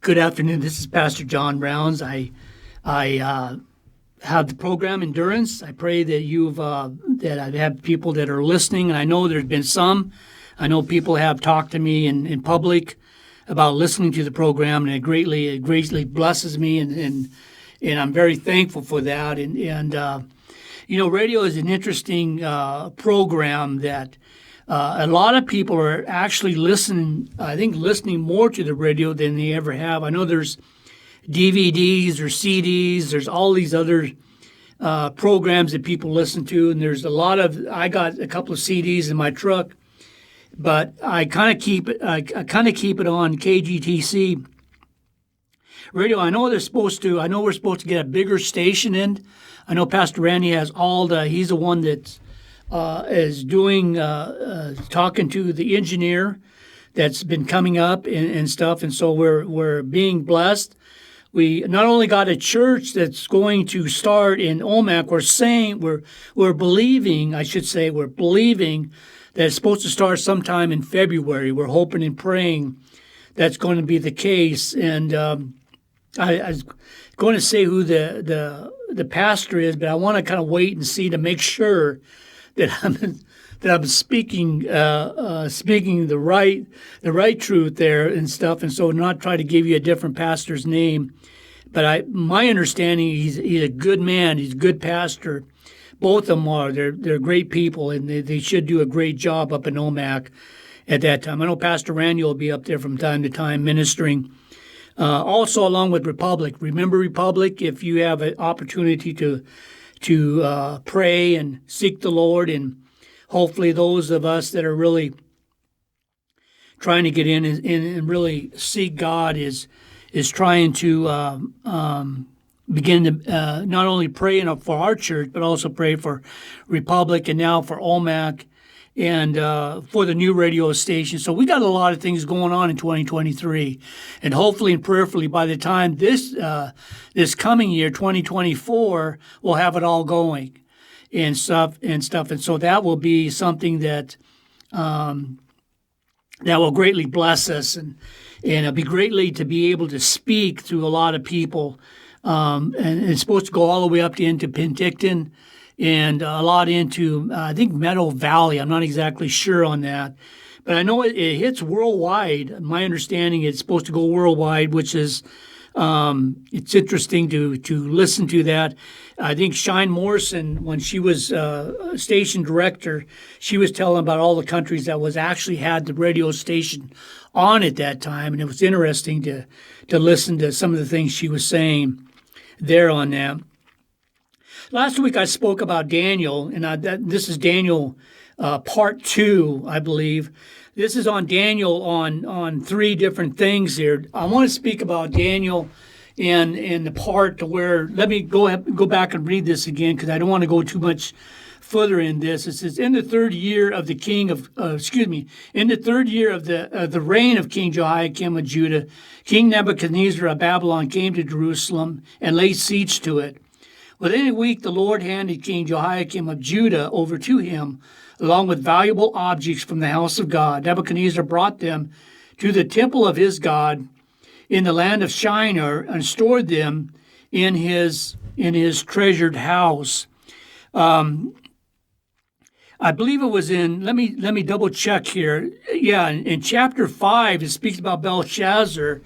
Good afternoon. This is Pastor John Rounds. I have the program Endurance. I pray that that I have people that are listening, and I know there's been some. I know people have talked to me in public about listening to the program, and it greatly blesses me, and I'm very thankful for that. Radio is an interesting program that. A lot of people are actually listening more to the radio than they ever have. I know there's DVDs or CDs, there's all these other programs that people listen to, and there's I got a couple of CDs in my truck, but I kind of keep it on KGTC radio. I know we're supposed to get a bigger station in. I know Pastor Randy has he's the one that's is doing talking to the engineer that's been coming up and stuff, and so we're being blessed. We not only got a church that's going to start in Omak. We're believing that it's supposed to start sometime in February. We're hoping and praying that's going to be the case. And I was going to say who the pastor is, but I want to kind of wait and see to make sure that I'm speaking the right truth there and stuff, and so not try to give you a different pastor's name. But my understanding, he's a good man. He's a good pastor. Both of them are. They're great people, and they should do a great job up in Omak at that time. I know Pastor Randy will be up there from time to time ministering. Also, along with Republic. Remember Republic, if you have an opportunity to pray and seek the Lord, and hopefully those of us that are really trying to get in and really seek God is trying to begin to not only pray for our church, but also pray for Republic and now for Omak and for the new radio station. So we got a lot of things going on in 2023, and hopefully and prayerfully by the time this coming year, 2024, we'll have it all going and stuff. And so that will be something that will greatly bless us, and it'll be greatly to be able to speak through a lot of people. And it's supposed to go all the way up into Penticton, and a lot into, I think, Meadow Valley. I'm not exactly sure on that. But I know it hits worldwide. My understanding, it's supposed to go worldwide, which is, it's interesting to listen to that. I think Shine Morrison, when she was station director, she was telling about all the countries that actually had the radio station on at that time. And it was interesting to listen to some of the things she was saying there on that. Last week I spoke about Daniel, and this is Daniel part 2, I believe. This is on Daniel on 3 different things here. I want to speak about Daniel in the part to where, let me go back and read this again because I don't want to go too much further in this. It says, in the 3rd year of the in the 3rd year of the reign of King Jehoiakim of Judah, King Nebuchadnezzar of Babylon came to Jerusalem and laid siege to it. Within a week, the Lord handed King Jehoiakim of Judah over to him, along with valuable objects from the house of God. Nebuchadnezzar brought them to the temple of his God in the land of Shinar and stored them in his treasured house. I believe it was in, let me double check here. Yeah, in chapter 5, it speaks about Belshazzar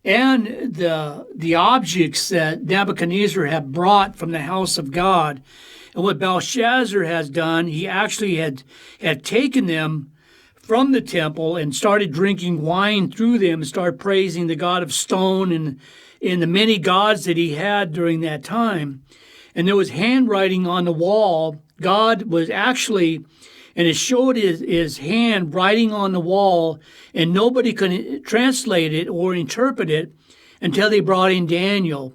and the objects that Nebuchadnezzar had brought from the house of God. And what Belshazzar has done, he actually had taken them from the temple and started drinking wine through them and started praising the god of stone and the many gods that he had during that time. And there was handwriting on the wall. God was actually, and it showed his hand writing on the wall, and nobody could translate it or interpret it until they brought in Daniel.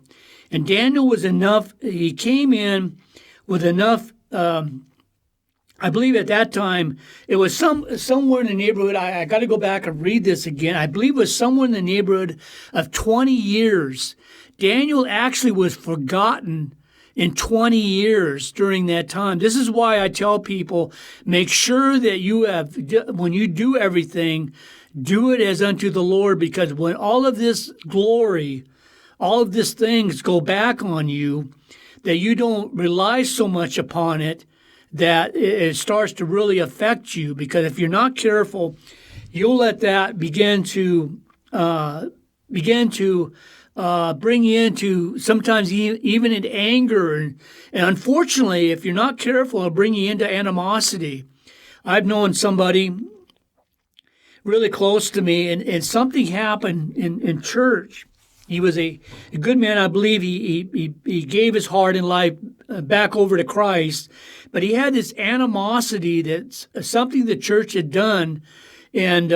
And Daniel was enough, he came in with enough, I believe at that time, it was somewhere in the neighborhood, I got to go back and read this again, I believe it was somewhere in the neighborhood of 20 years. Daniel actually was forgotten in 20 years during that time. This is why I tell people, make sure that when you do everything, Do it as unto the Lord, because when all of this glory, all of these things go back on you, that you don't rely so much upon it that it starts to really affect you. Because if you're not careful, you'll let that begin to bring you into sometimes even in anger, and unfortunately, if you're not careful, it'll bring you into animosity. I've known somebody really close to me, and something happened in church. He was a good man. I believe he gave his heart and life back over to Christ, but he had this animosity that's something the church had done, and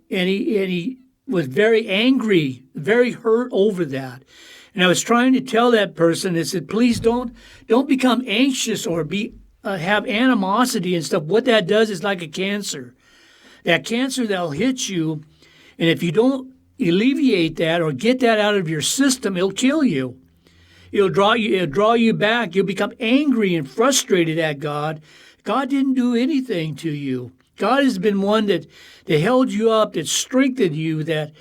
he was very angry, very hurt over that. And I was trying to tell that person, I said, please don't become anxious or have animosity and stuff. What that does is like a cancer. That cancer that'll hit you, and if you don't alleviate that or get that out of your system, it'll kill you. It'll draw you back. You'll become angry and frustrated at God. God didn't do anything to you. God has been one that held you up, that strengthened you, that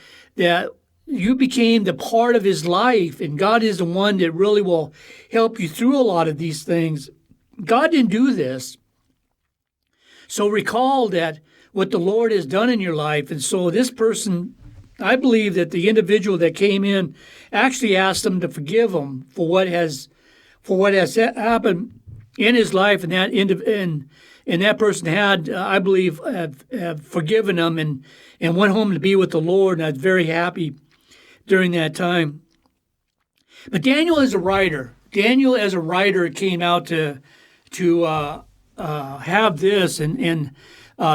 you became the part of his life, and God is the one that really will help you through a lot of these things. God didn't do this. So recall that what the Lord has done in your life. And so this person, I believe that the individual that came in actually asked them to forgive him for what has happened in his life, and that person had, I believe, have forgiven him and went home to be with the Lord, and I was very happy during that time. But Daniel as a writer came out to have this, and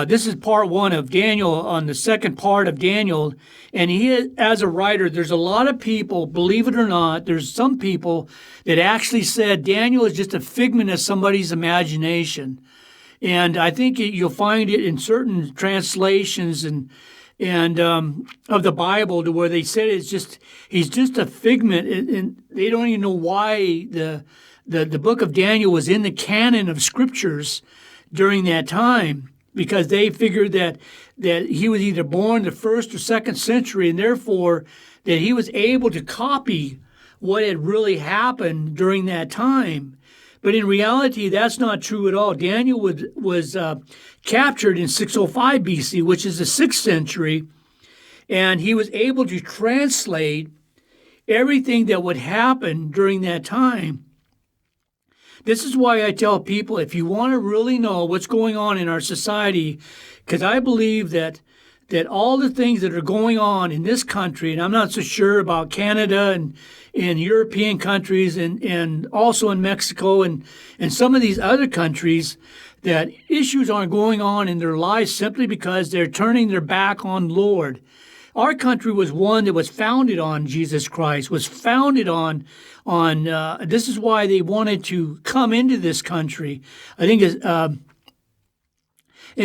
this is part one of Daniel. On the second part of Daniel, and he, as a writer, there's a lot of people, believe it or not, there's some people that actually said Daniel is just a figment of somebody's imagination. And I think you'll find it in certain translations and of the Bible, to where they said he's just a figment, and they don't even know why the book of Daniel was in the canon of scriptures during that time, because they figured that he was either born the 1st or 2nd century, and therefore that he was able to copy what had really happened during that time. But in reality, that's not true at all. Daniel was captured in 605 BC, which is the 6th century, and he was able to translate everything that would happen during that time. This is why I tell people, if you want to really know what's going on in our society, because I believe that all the things that are going on in this country, and I'm not so sure about Canada and European countries and also in Mexico and some of these other countries, that issues aren't going on in their lives simply because they're turning their back on Lord. Our country was one that was founded on Jesus Christ, was founded on this is why they wanted to come into this country. I think in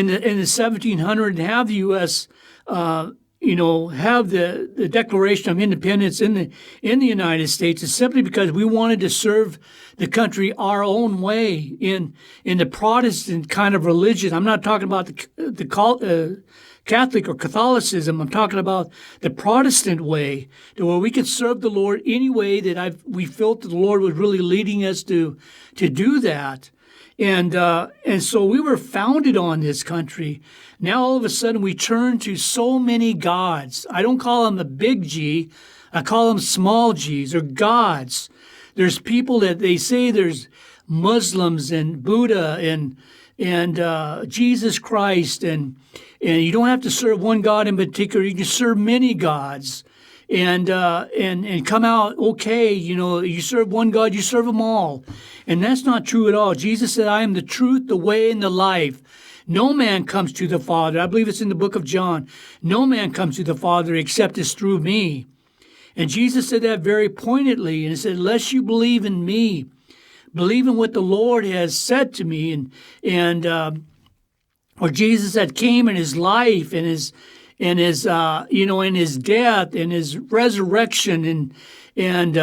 the 1700s, and have the U.S. Have the Declaration of Independence in the United States, is simply because we wanted to serve the country our own way in the Protestant kind of religion. I'm not talking about the Catholic or Catholicism. I'm talking about the Protestant way, to where we could serve the Lord any way that we felt that the Lord was really leading us to do that. And so we were founded on this country. Now all of a sudden we turn to so many gods. I don't call them the big G. I call them small G's, or gods. There's people that they say there's Muslims and Buddha and Jesus Christ, and you don't have to serve one God in particular. You can serve many gods, and come out okay. You serve one God, you serve them all, and that's not true at all. Jesus said, "I am the truth, the way, and the life. No man comes to the Father." I believe it's in the book of John. No man comes to the Father except it's through me. And Jesus said that very pointedly, and he said, "Unless you believe in me, believe in what the Lord has said to me," or Jesus that came in his life and his in his death and his resurrection and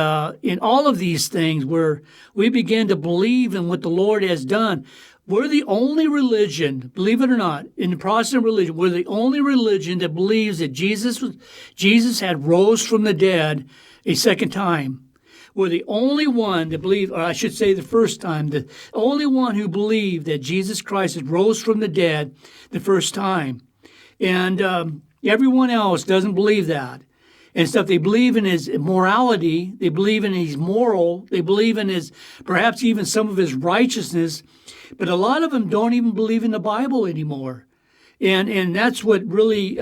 in all of these things, where we begin to believe in what the Lord has done. We're the only religion, believe it or not, in the Protestant religion, we're the only religion that believes that Jesus had rose from the dead a second time. We're the only one that believe, or I should say the first time, the only one who believed that Jesus Christ had rose from the dead the first time. And everyone else doesn't believe that. And stuff, they believe in his morality, they believe in his moral, they believe in his, perhaps even some of his righteousness, but a lot of them don't even believe in the Bible anymore. And that's what really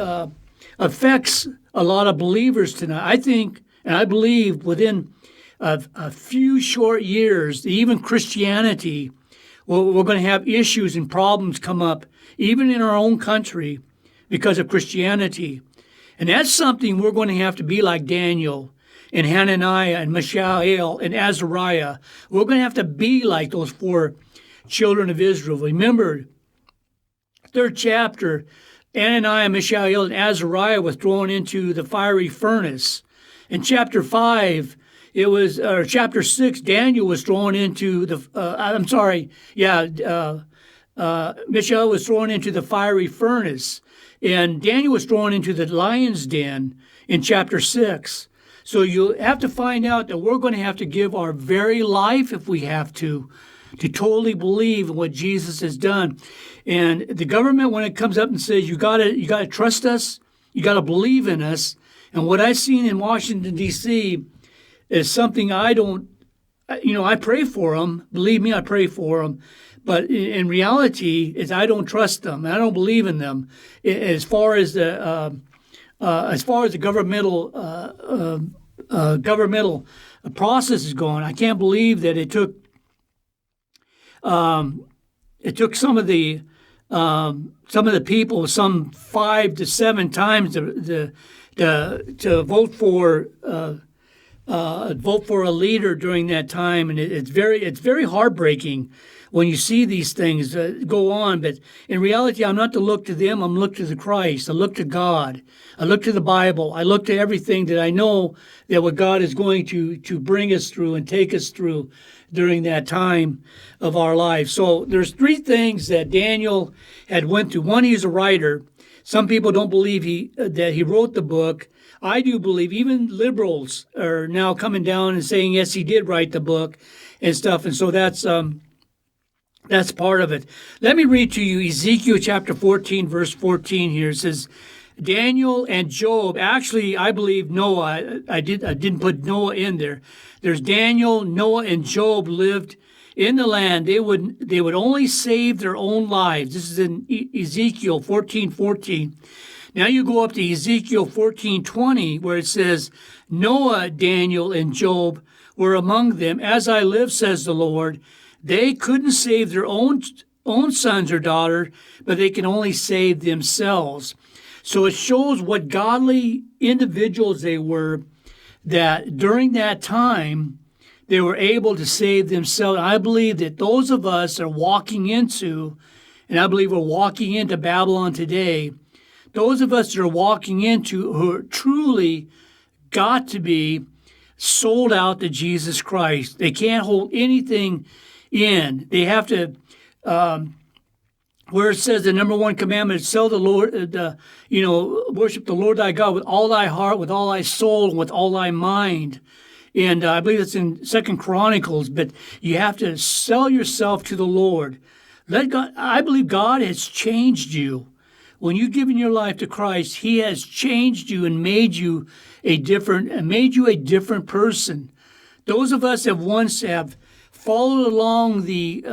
affects a lot of believers tonight. I think, and I believe within a few short years, even Christianity, we're going to have issues and problems come up, even in our own country, because of Christianity. And that's something we're going to have to be like Daniel and Hananiah and Mishael and Azariah. We're going to have to be like those 4 children of Israel. Remember, 3rd chapter, Hananiah, Mishael, and Azariah were thrown into the fiery furnace. In chapter 5, chapter 6, Daniel was thrown into the, Mishael was thrown into the fiery furnace. And Daniel was thrown into the lion's den in chapter 6. So you have to find out that we're going to have to give our very life, if we have to totally believe in what Jesus has done. And the government, when it comes up and says, you gotta trust us, you gotta believe in us. And what I've seen in Washington, D.C. is something I pray for them. Believe me, I pray for them. But in reality, is I don't trust them. I don't believe in them. As far as the governmental process is going, I can't believe that it took some of the people some 5 to 7 times to vote for a leader during that time, and it's very heartbreaking when you see these things go on. But in reality, I'm not to look to them. I'm look to the Christ. I look to God. I look to the Bible. I look to everything that I know that what God is going to bring us through and take us through during that time of our life. So there's 3 things that Daniel had went through. One, he's a writer. Some people don't believe that he wrote the book. I do believe. Even liberals are now coming down and saying, yes, he did write the book and stuff. And so that's part of it. Let me read to you Ezekiel chapter 14, verse 14 here. It says, Daniel and Job, actually, I believe Noah, I didn't put Noah in there. There's Daniel, Noah, and Job lived in the land. They would only save their own lives. This is in Ezekiel 14:14. Now you go up to Ezekiel 14:20, where it says, Noah, Daniel, and Job were among them. As I live, says the Lord, they couldn't save their own sons or daughters, but they can only save themselves. So it shows what godly individuals they were, that during that time, they were able to save themselves. I believe that those of us are walking into, and I believe we're walking into Babylon today, those of us that are walking into who are truly got to be sold out to Jesus Christ. They can't hold anything in. They have to, where it says the number 1 commandment is worship the Lord thy God with all thy heart, with all thy soul, and with all thy mind. And I believe it's in 2 Chronicles, but you have to sell yourself to the Lord. Let God. I believe God has changed you. When you've given your life to Christ, He has changed you and made you a different person. Those of us that once have followed along the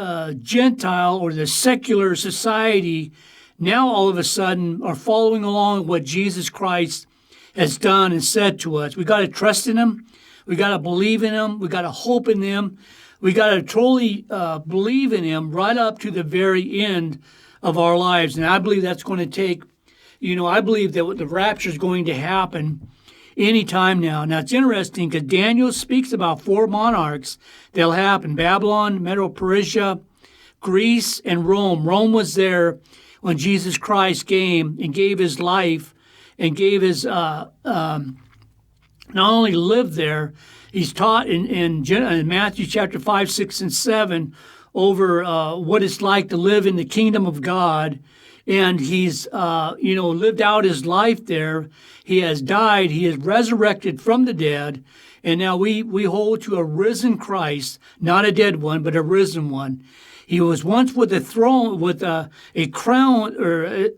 Gentile or the secular society, now all of a sudden are following along what Jesus Christ has done and said to us. We got to trust in Him. We got to believe in Him. We got to hope in Him. We got to totally believe in Him right up to the very end of our lives. And I believe that's going to take, I believe that the rapture is going to happen any time now. Now, it's interesting because Daniel speaks about 4 monarchs that'll happen: Babylon, Medo-Persia, Greece, and Rome. Rome was there when Jesus Christ came and gave His life and gave His, not only lived there, He's taught in Matthew chapter 5, 6, and 7, over what it's like to live in the kingdom of God. And he's, lived out his life there. He has died. He is resurrected from the dead. And now we hold to a risen Christ, not a dead one, but a risen one. He was once with a throne, with a crown or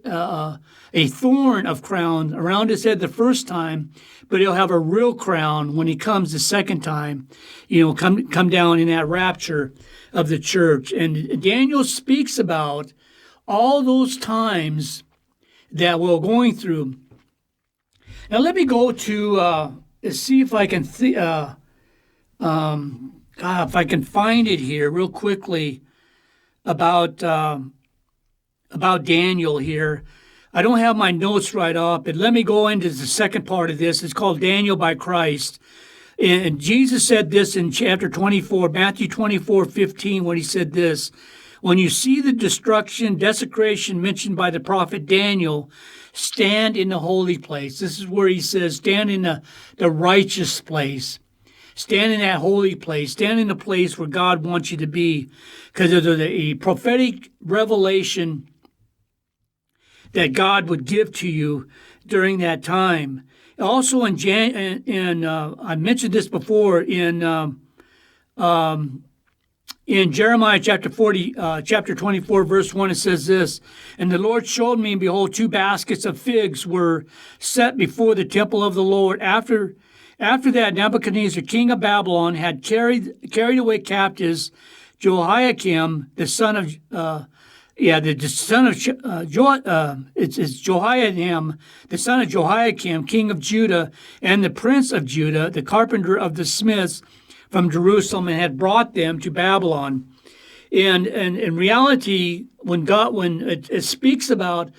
a thorn of crown around his head the first time, but he'll have a real crown when he comes the second time, come down in that rapture of the church. And Daniel speaks about all those times that we're going through. Now let me go to see if I can if I can find it here real quickly about Daniel here. I don't have my notes right off, but let me go into the second part of this. It's called Daniel by Christ. And Jesus said this in chapter 24, Matthew 24:15, when he said this: when you see the destruction, desecration mentioned by the prophet Daniel, stand in the holy place. This is where he says, stand in the righteous place. Stand in that holy place. Stand in the place where God wants you to be. Because there's a prophetic revelation that God would give to you during that time. Also I mentioned this before in Jeremiah chapter 24, verse 1, it says this: and the Lord showed me, and behold, 2 baskets of figs were set before the temple of the Lord. After that, Nebuchadnezzar, king of Babylon, had carried away captives Jehoiakim, the son of Jehoiakim, the son of Jehoiakim, king of Judah, and the prince of Judah, the carpenter of the smiths, from Jerusalem, and had brought them to Babylon. And in reality, when it speaks about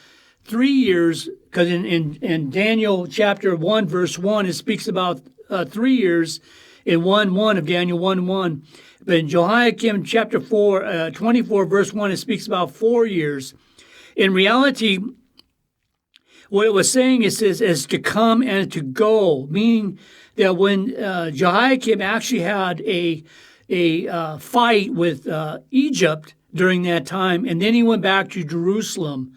3 years, because in Daniel chapter 1, verse 1, it speaks about 3 years in 1:1 of Daniel 1:1. But in Jehoiakim chapter 4, 24, verse 1, it speaks about 4 years. In reality, what it was saying is to come and to go, meaning that when Jehoiakim actually had a fight with Egypt during that time, and then he went back to Jerusalem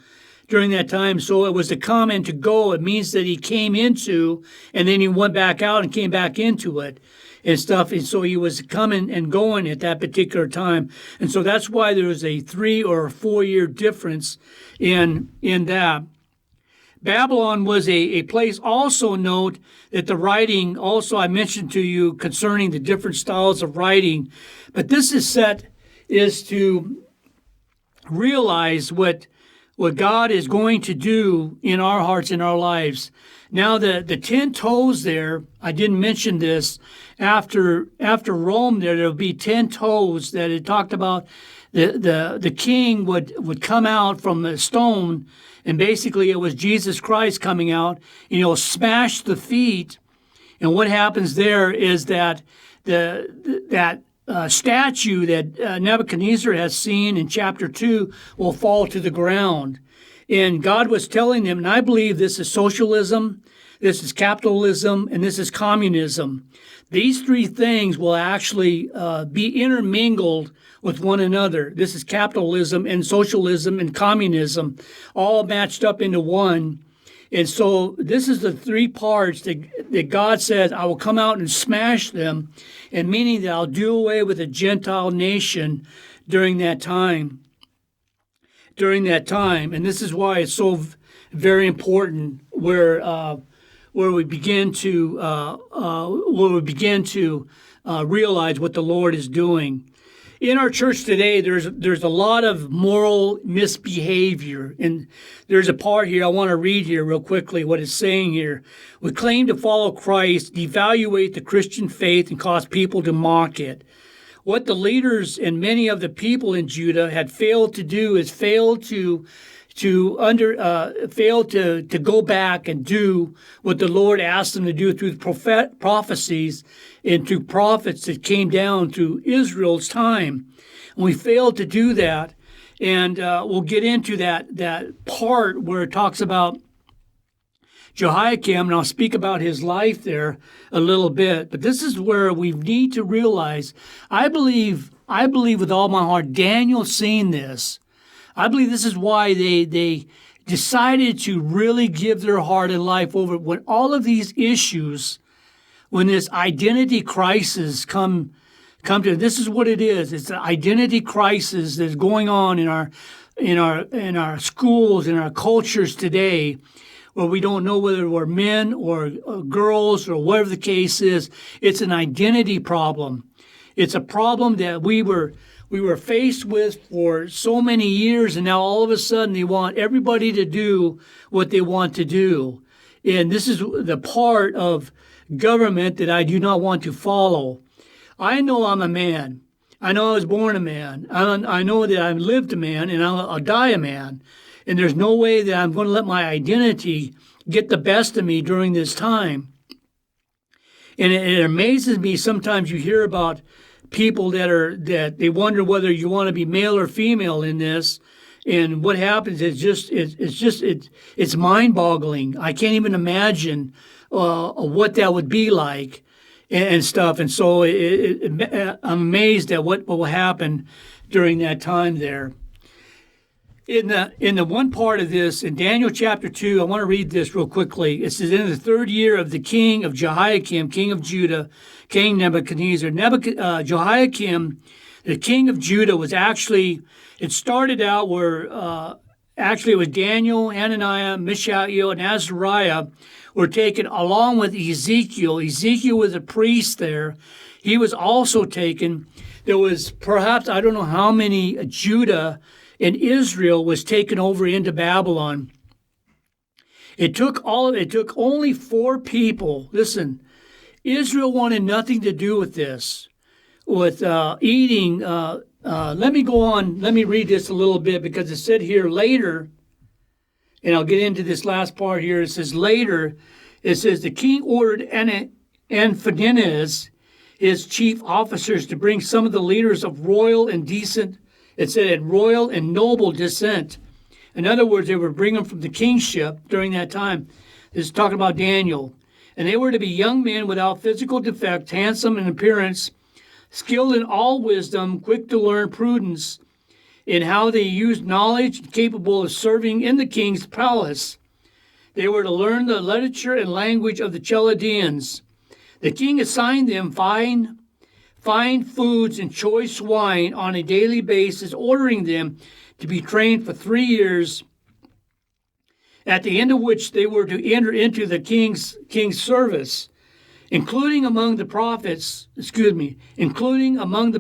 during that time. So it was to come and to go. It means that he came into, and then he went back out and came back into it and stuff. And so he was coming and going at that particular time. And so that's why there was a 3 or 4 year difference in that. Babylon was a place. Also note that the writing, also I mentioned to you concerning the different styles of writing, but this is to realize what God is going to do in our hearts, in our lives. Now the 10 toes there, I didn't mention this, after Rome there'll be 10 toes that it talked about. The king would come out from the stone, and basically it was Jesus Christ coming out, smash the feet. And what happens there is that that statue that Nebuchadnezzar has seen in chapter 2 will fall to the ground. And God was telling them, and I believe this is socialism, this is capitalism, and this is communism. These 3 things will actually be intermingled with one another. This is capitalism and socialism and communism, all matched up into one. And so this is the 3 parts that God says, I will come out and smash them, and meaning that I'll do away with a Gentile nation during that time. And this is why it's so very important where we begin to realize what the Lord is doing. In our church today, there's a lot of moral misbehavior. And there's a part here I want to read here real quickly what it's saying here. We claim to follow Christ, devaluate the Christian faith, and cause people to mock it. What the leaders and many of the people in Judah had failed to do is fail to go back and do what the Lord asked them to do through prophecies and through prophets that came down through Israel's time. And we failed to do that. And we'll get into that part where it talks about Jehoiakim, and I'll speak about his life there a little bit. But this is where we need to realize, I believe with all my heart, Daniel seeing this, I believe this is why they decided to really give their heart and life over when all of these issues, when this identity crisis come to, this is what it is. It's an identity crisis that's going on in our schools, in our cultures today, where we don't know whether we're men or girls or whatever the case is. It's an identity problem. It's a problem that we were faced with for so many years, and now all of a sudden they want everybody to do what they want to do. And this is the part of government that I do not want to follow. I know I'm a man. I know I was born a man. I know that I've lived a man, and I'll die a man. And there's no way that I'm going to let my identity get the best of me during this time. And it amazes me sometimes you hear about people that they wonder whether you want to be male or female in this. And what happens is it's mind-boggling. I can't even imagine what that would be like and stuff. And so I'm amazed at what will happen during that time there. In the one part of this, in Daniel chapter 2, I want to read this real quickly. It says, in the 3rd year of the king of Jehoiakim, king of Judah, King Nebuchadnezzar. Jehoiakim, the king of Judah, was actually, it started out where actually it was Daniel, Hananiah, Mishael, and Azariah were taken along with Ezekiel. Ezekiel was a priest there. He was also taken. There was perhaps, I don't know how many Judah and Israel was taken over into Babylon. It took only 4 people. Listen, Israel wanted nothing to do with this, with eating. Let me go on. Let me read this a little bit because it said here later, and I'll get into this last part here. It says later, it says the king ordered Anphanes, his chief officers, to bring some of the leaders of royal and decent. It said royal and noble descent. In other words, they were bringing them from the kingship during that time. This is talking about Daniel. And they were to be young men without physical defect, handsome in appearance, skilled in all wisdom, quick to learn prudence, in how they used knowledge, capable of serving in the king's palace. They were to learn the literature and language of the Chaldeans. The king assigned them fine foods and choice wine on a daily basis, ordering them to be trained for 3 years, at the end of which they were to enter into the king's service, including among the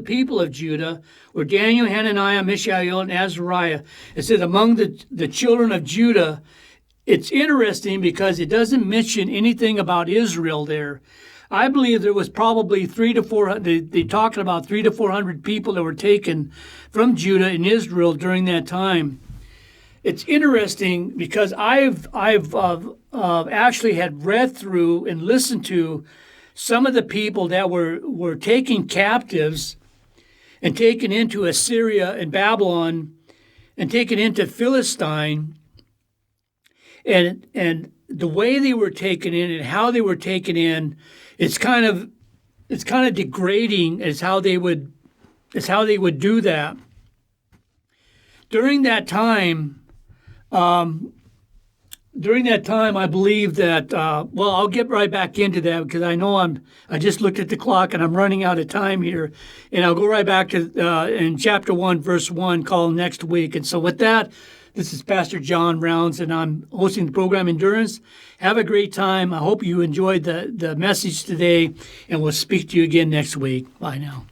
people of Judah were Daniel, Hananiah, Mishael, and Azariah. It says among the children of Judah. It's interesting because it doesn't mention anything about Israel there. I believe there was probably 300 to 400. They talked about 300 to 400 people that were taken from Judah and Israel during that time. It's interesting because I've actually had read through and listened to some of the people that were taken captives and taken into Assyria and Babylon and taken into Philistine, and the way they were taken in and how they were taken in. It's kind of degrading as how they would do that. During that time, I believe that. Well, I'll get right back into that because I know I just looked at the clock and I'm running out of time here, and I'll go right back to in chapter 1, verse 1, called next week. And so with that. This is Pastor John Rounds, and I'm hosting the program Endurance. Have a great time. I hope you enjoyed the message today, and we'll speak to you again next week. Bye now.